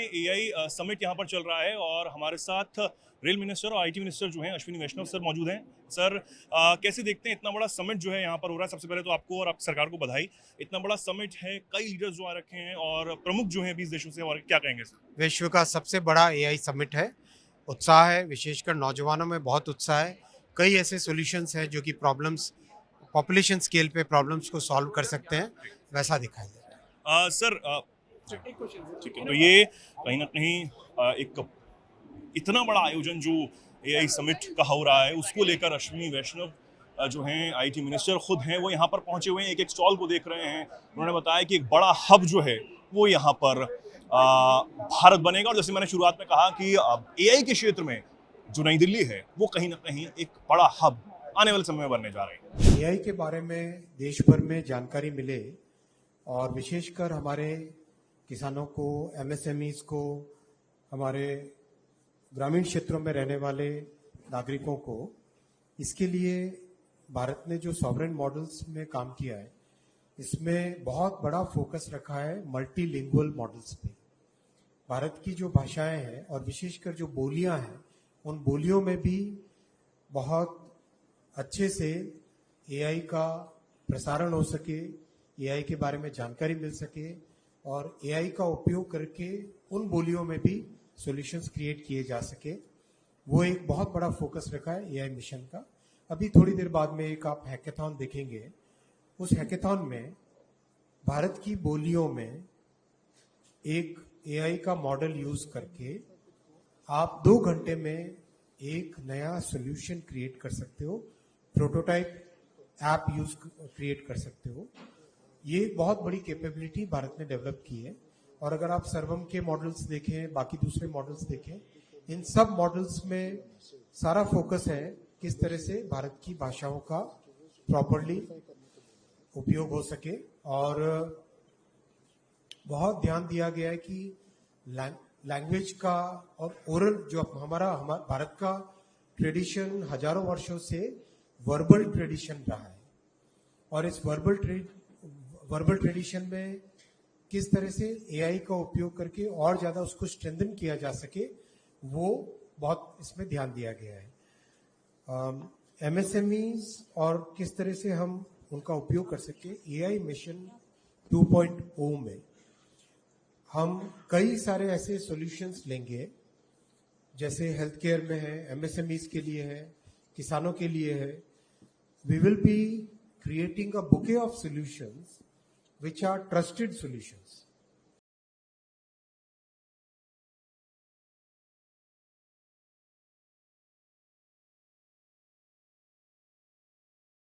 AI summit यहाँ पर चल रहा है और हमारे साथ रेल मिनिस्टर और आईटी मिनिस्टर जो हैं अश्विनी वैष्णव सर मौजूद हैं। सर कैसे देखते हैं इतना बड़ा समिट जो है यहाँ पर हो रहा है? सबसे पहले तो आपको और आप सरकार को बधाई। इतना बड़ा समिट है, कई लीडर्स जो आ रखे हैं और प्रमुख जो हैं 20 देशों से, और क्या कहेंगे सर? विश्व का सबसे बड़ा एआई समिट है। उत्साह है, विशेषकर नौजवानों में बहुत उत्साह है। कई ऐसे सॉल्यूशंस हैं जो कि प्रॉब्लम्स पॉपुलेशन स्केल पे प्रॉब्लम्स को सॉल्व कर सकते हैं, वैसा दिखाई दे रहा है। सर ठीक है, तो ये कहीं ना कहीं एक इतना बड़ा आयोजन जो एआई समिट का हो रहा है, उसको लेकर अश्विनी वैष्णव जो हैं आईटी मिनिस्टर खुद हैं, वो यहाँ पर पहुंचे हुए हैं, एक एक स्टॉल को देख रहे हैं। उन्होंने बताया कि एक बड़ा हब जो है वो यहाँ पर भारत बनेगा। और जैसे मैंने शुरुआत में कहा कि एआई के क्षेत्र में जो नई दिल्ली है वो कहीं ना कहीं एक बड़ा हब आने वाले समय में बनने जा रही है। एआई के बारे में देश भर में जानकारी मिले और विशेषकर हमारे किसानों को, एमएसएमईज को, हमारे ग्रामीण क्षेत्रों में रहने वाले नागरिकों को, इसके लिए भारत ने जो सॉवरेन मॉडल्स में काम किया है, इसमें बहुत बड़ा फोकस रखा है मल्टीलिंगुअल मॉडल्स पे। भारत की जो भाषाएं हैं और विशेषकर जो बोलियां हैं, उन बोलियों में भी बहुत अच्छे से एआई का प्रसारण हो सके, एआई के बारे में जानकारी मिल सके और एआई का उपयोग करके उन बोलियों में भी सॉल्यूशंस क्रिएट किए जा सके। वो एक बहुत बड़ा फोकस रखा है एआई मिशन का। अभी थोड़ी देर बाद में एक आप हैकेथॉन देखेंगे। उस हैकेथॉन में भारत की बोलियों में एक एआई का मॉडल यूज करके आप 2 घंटे में एक नया सॉल्यूशन क्रिएट कर सकते हो, प्रोटोटाइप ऐप यूज क्रिएट कर सकते हो। ये बहुत बड़ी कैपेबिलिटी भारत ने डेवलप की है। और अगर आप सर्वम के मॉडल्स देखें, बाकी दूसरे मॉडल्स देखें, इन सब मॉडल्स में सारा फोकस है किस तरह से भारत की भाषाओं का प्रॉपरली उपयोग हो सके। और बहुत ध्यान दिया गया है कि लैंग्वेज का और ओरल जो हमारा भारत का ट्रेडिशन हजारों वर्षों से वर्बल ट्रेडिशन रहा है और इस वर्बल ट्रेडिशन में किस तरह से एआई का उपयोग करके और ज्यादा उसको स्ट्रेंथन किया जा सके, वो बहुत इसमें ध्यान दिया गया है। एमएसएमईज और किस तरह से हम उनका उपयोग कर सके। एआई मिशन 2.0 में हम कई सारे ऐसे सॉल्यूशंस लेंगे, जैसे हेल्थ केयर में है, एमएसएमईज के लिए है, किसानों के लिए है। We will be creating a bouquet of solutions which are trusted solutions.